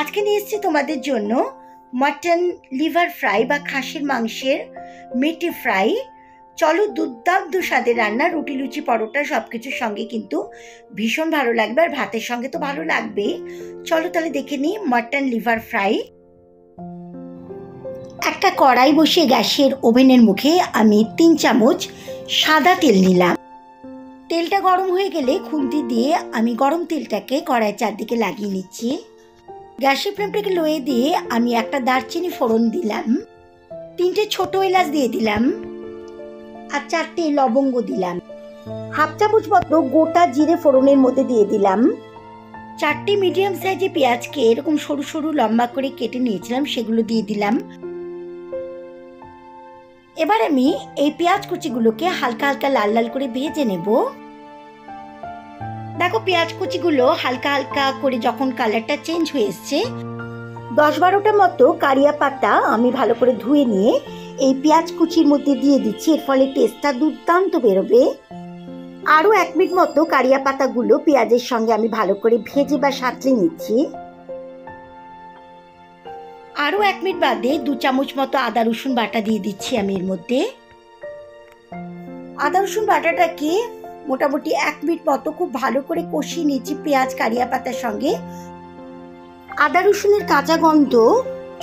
আজকে নিয়ে এসেছি তোমাদের জন্য মাটন লিভার ফ্রাই বা খাসির মাংসের মেটে ফ্রাই। চলো, দুর্দান্ত স্বাদের রান্না, রুটি লুচি পরোটা সব কিছুর সঙ্গে কিন্তু ভীষণ ভালো লাগবে, আর ভাতের সঙ্গে তো ভালো লাগবেই। চলো তাহলে দেখে নিই মাটন লিভার ফ্রাই। একটা কড়াই বসিয়ে গ্যাসের ওভেনের মুখে আমি 3 চামচ সাদা তেল নিলাম। তেলটা গরম হয়ে গেলে খুন্তি দিয়ে আমি গরম তেলটাকে কড়াইয়ের চারদিকে লাগিয়ে নিচ্ছি। গ্যাসের ফ্লেমটাকে লোয়ে দিয়ে আমি একটা দারচিনি ফোড়ন দিলাম, 3টে ছোট এলাচ দিয়ে দিলাম, আর 4টে লবঙ্গ দিলাম। হাফ চামচ মতো গোটা জিরে ফোড়নের মধ্যে দিয়ে দিলাম। 4টে মিডিয়াম সাইজে পেঁয়াজকে এরকম সরু সরু লম্বা করে কেটে নিয়েছিলাম, সেগুলো দিয়ে দিলাম। এবার আমি এই পেঁয়াজ কুচিগুলোকে হালকা হালকা লাল লাল করে ভেজে নেব। দেখো, পেঁয়াজ কুচিগুলো হালকা হালকা করে যখন কালারটা চেঞ্জ হয়ে এসছে, 10-12টা মতো কারিয়া পাতা আমি ভালো করে ধুয়ে নিয়ে এই পেঁয়াজ কুচির মধ্যে দিয়ে দিচ্ছি। এর ফলে টেস্টটা দুর্দান্ত বেরোবে। আরও 1 মিনিট মতো কারিয়া পাতাগুলো পেঁয়াজের সঙ্গে আমি ভালো করে ভেজে বা সাঁতলে নিচ্ছি। আরও 1 মিনিট বাদে 2 চামচ মতো আদা রসুন বাটা দিয়ে দিচ্ছি আমি এর মধ্যে। আদা রসুন বাটাটাকে মোটামুটি 1 মিনিট মতো খুব ভালো করে কষিয়ে নিচ্ছি পেঁয়াজ কারিয়া পাতার সঙ্গে। আদা রসুনের কাঁচা গন্ধ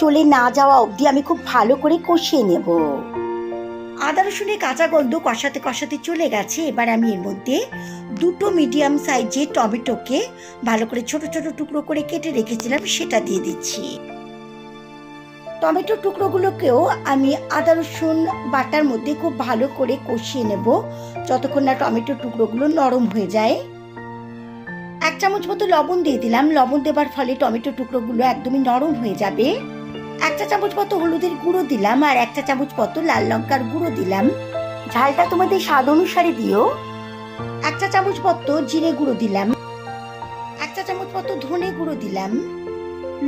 চলে না যাওয়া অবধি আমি খুব ভালো করে কষিয়ে নেব। আদা রসুনের কাঁচা গন্ধ কষাতে কষাতে চলে গেছে। এবার আমি এর মধ্যে 2টো মিডিয়াম সাইজের টমেটোকে ভালো করে ছোট ছোট টুকরো করে কেটে রেখেছিলাম, সেটা দিয়ে দিচ্ছি। টমেটোর টুকরোগুলোকেও আমি আদা রসুন বাটার মধ্যে খুব ভালো করে কষিয়ে নেব যতক্ষণ না টমেটোর টুকরোগুলো নরম হয়ে যায়। 1 চামচ মতো লবণ দিয়ে দিলাম। লবণ দেবার ফলে টমেটোর টুকরোগুলো একদমই নরম হয়ে যাবে। 1 চা চামচ মতো হলুদের গুঁড়ো দিলাম, আর 1 চা চামচ মতো লাল লঙ্কার গুঁড়ো দিলাম। ঝালটা তোমাদের স্বাদ অনুসারে দিও। 1 চা চামচ মতো জিরে গুঁড়ো দিলাম, 1 চা চামচ মতো ধনে গুঁড়ো দিলাম।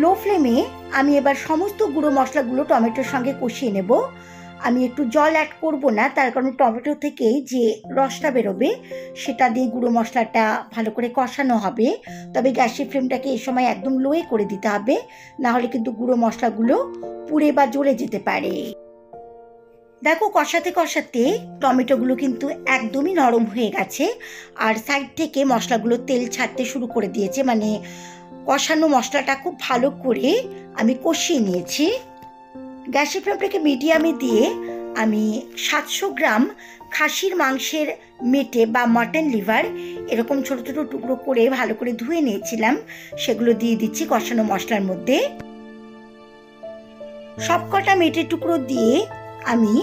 লো ফ্লেমে আমি এবার সমস্ত গুঁড়ো মশলাগুলো টমেটোর সঙ্গে কষিয়ে নেব। আমি একটু জল অ্যাড করব না, তার কারণ টমেটো থেকে যে রসটা বেরোবে সেটা দিয়ে গুঁড়ো মশলাটা ভালো করে কষানো হবে। তবে গ্যাসের ফ্লেমটাকে এই সময় একদম লোয়ে করে দিতে হবে, না হলে কিন্তু গুঁড়ো মশলাগুলো পুড়ে বা জ্বলে যেতে পারে। দেখো, কষাতে কষাতে টমেটোগুলো কিন্তু একদমই নরম হয়ে গেছে, আর সাইড থেকে মশলাগুলো তেল ছাড়তে শুরু করে দিয়েছে। মানে কষানো মশলাটা খুব ভালো করে আমি কষিয়ে নিয়েছি। গ্যাসের ফ্লেমটাকে মিডিয়ামে দিয়ে আমি 700 গ্রাম খাসির মাংসের মেটে বা মাটন লিভার এরকম ছোট ছোট টুকরো করে ভালো করে ধুয়ে নিয়েছিলাম, সেগুলো দিয়ে দিচ্ছি কষানো মশলার মধ্যে। সবকটা মেটের টুকরো দিয়ে আমি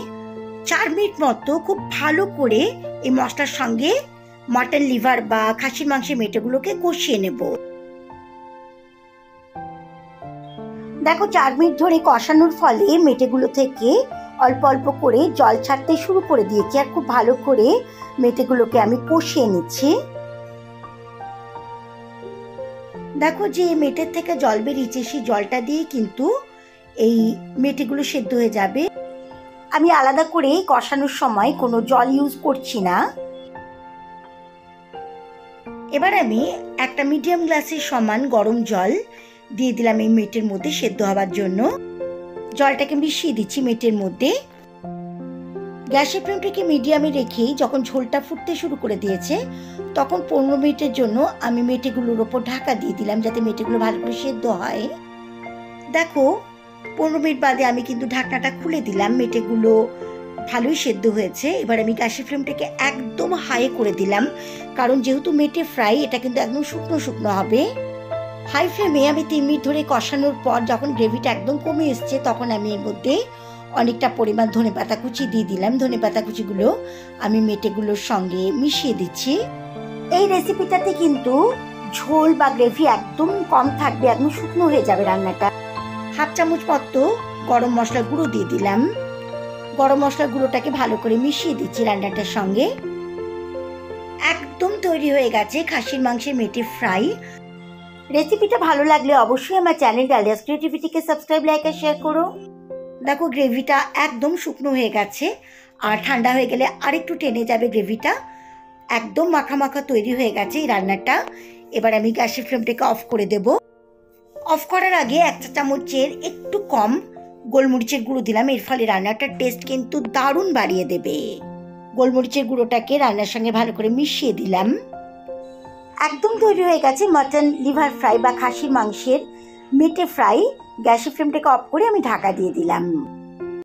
4 মিনিট মতো খুব ভালো করে এই মশলার সঙ্গে মাটন লিভার বা খাসির মাংসের মেটেগুলোকে কষিয়ে নেব। দেখো, 4 মিনিট ধরে কষানোর ফলে মেটেগুলো থেকে অল্প অল্প করে জল ছাড়তে শুরু করে দিয়েছি, আর খুব ভালো করে মেটেগুলোকে আমি কষিয়ে নিচ্ছি। দেখো, যে মেটের থেকে জল বেরিয়েছে সেই জলটা দিয়ে কিন্তু এই মেটেগুলো সেদ্ধ হয়ে যাবে। আমি আলাদা করে কষানোর সময় কোনো জল ইউজ করছি না। এবার আমি একটা মিডিয়াম গ্লাসের সমান গরম জল দিয়ে দিলাম এই মেটের মধ্যে সেদ্ধ হওয়ার জন্য। জলটাকে মিশিয়ে দিচ্ছি মেটের মধ্যে। গ্যাসের ফ্লেমটাকে মিডিয়ামে রেখেই যখন ঝোলটা ফুটতে শুরু করে দিয়েছে, তখন 15 মিনিটের জন্য আমি মেটেগুলোর ওপর ঢাকা দিয়ে দিলাম, যাতে মেটেগুলো ভালো করে সেদ্ধ হয়। দেখো, 15 মিনিট বাদে আমি কিন্তু ঢাকনাটা খুলে দিলাম। মেটেগুলো ভালোই সেদ্ধ হয়েছে। এবার আমি গ্যাসের ফ্লেমটাকে একদম হাই করে দিলাম, কারণ যেহেতু মেটে ফ্রাই, এটা কিন্তু একদম শুকনো শুকনো হবে। হাই ফ্লেমে আমি 3 মিনিট ধরে কষানোর পর যখন গ্রেভিটা একদম কমে এসছে, তখন আমি এর মধ্যে অনেকটা পরিমাণ ধনেপাতা কুচি দিয়ে দিলাম। ধনেপাতা কুচিগুলো আমি মেটেগুলোর সঙ্গে মিশিয়ে দিচ্ছি। এই রেসিপিটাতে কিন্তু ঝোল বা গ্রেভি একদম কম থাকবে, একদম শুকনো হয়ে যাবে রান্নাটা। 1/2 চামচ মতো গরম মশলা গুঁড়ো দিয়ে দিলাম। গরম মশলা গুঁড়োটাকে ভালো করে মিশিয়ে দিচ্ছি রান্নাটার সঙ্গে। একদম তৈরি হয়ে গেছে খাসির মাংসের মেটে ফ্রাই। রেসিপিটা ভালো লাগলে অবশ্যই আমার চ্যানেল ডালিয়াস ক্রিয়েটিভিটিকে সাবস্ক্রাইব, লাইক আর শেয়ার করো। দেখো, গ্রেভিটা একদম শুকনো হয়ে গেছে, আর ঠান্ডা হয়ে গেলে আরেকটু টেনে যাবে গ্রেভিটা। একদম মাখা মাখা তৈরি হয়ে গেছে এই রান্নাটা। এবার আমি গ্যাসের ফ্লেমটাকে অফ করে দেব। অফ করার আগে 1 চা চামচের একটু কম গোলমরিচের গুঁড়ো দিলাম, এর ফলে রান্নাটার টেস্ট কিন্তু দারুণ বাড়িয়ে দেবে। গোলমরিচের গুঁড়োটাকে রান্নার সঙ্গে ভালো করে মিশিয়ে দিলাম। একদম তৈরি হয়ে গেছে মাটন লিভার ফ্রাই বা খাসির মাংসের মেটে ফ্রাই। গ্যাসের ফ্লেমটাকে অফ করে আমি ঢাকা দিয়ে দিলাম।